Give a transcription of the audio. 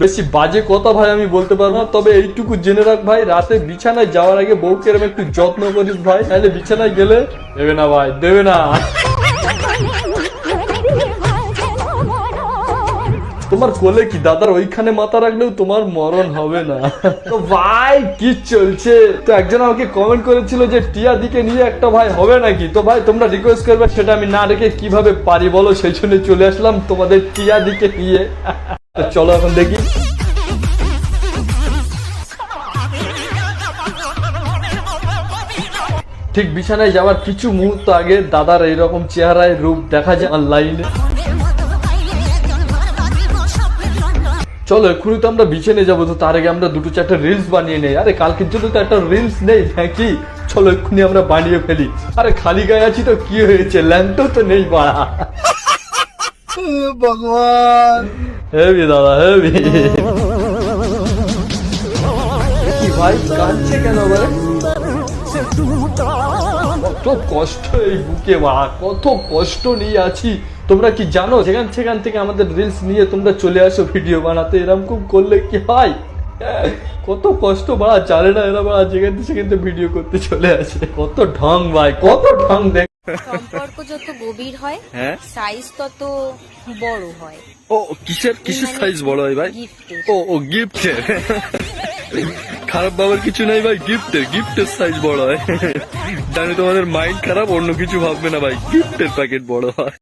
বেশি বাজে কথা ভাই আমি বলতে পারবো না, তবে এইটুকু জেনে রাখ ভাই, রাতে বিছানায় যাওয়ার আগে বউকে এরকম একটু যত্ন করিস ভাই, তাহলে বিছানায় গেলে দেবে না ভাই, দেবে না। তোমার কোলে কি দাদার ওইখানে মাথা রাখলেও তোমার মরণ হবে না। তো ভাই কি চলছে? তো একজন আমাকে কমেন্ট করেছিল যে টিয়া দিকে নিয়ে একটা ভাই হবে নাকি, তো ভাই তোমরা রিকোয়েস্ট করবে, সেটা আমি না রেখে কিভাবে পারি বলো, সেই জন্য চলে আসলাম তোমাদের টিয়া দিকে নিয়ে। তো চলো এখন দেখি। ঠিক বিছানায় যাওয়ার কিছু মুহূর্ত আগে দাদার এইরকম চেহারায় রূপ দেখা যায় অনলাইনে। চলো এক্ষুনি তো আমরা বিছানে যাবো, তো তার আগে আমরা দুটো চারটা রিলস বানিয়ে নেই। আরে কালকের জন্য তো একটা রিলস নেই নাকি? চলো এক্ষুনি আমরা বানিয়ে ফেলি। আরে খালি গায়ে আছি তো কি হয়েছে, ল্যাংটো তো নেই বাড়া। ভগবান হেভি দাদা হেভি। কি ভাই কাঁদছে কেন বলে? কত কষ্ট এই বুকে বাড়া, কত কষ্ট নিয়ে আছি। তোমরা কি জানো সেখান থেকে আমাদের রিলস নিয়ে তোমরা চলে আসো ভিডিও বানাতে, এরকম করলে কি হয়? কত কষ্ট বাড়া, জানে না এরা বাড়া সেখান থেকে ভিডিও করতে চলে আসে। কত ঢং ভাই, কত ঢং। দেখ সম্পর্ক যত গভীর হয়, হ্যাঁ সাইজ তত বড় হয়। ও কিসের সাইজ বড় হয় ভাই? ও গিফটের। খারাপ বাবার কিছু নাই ভাই, গিফটের সাইজ বড় হয়। জানি তোমাদের মাইন্ড খারাপ, অন্য কিছু ভাববে না ভাই, গিফটের প্যাকেট বড় হয়।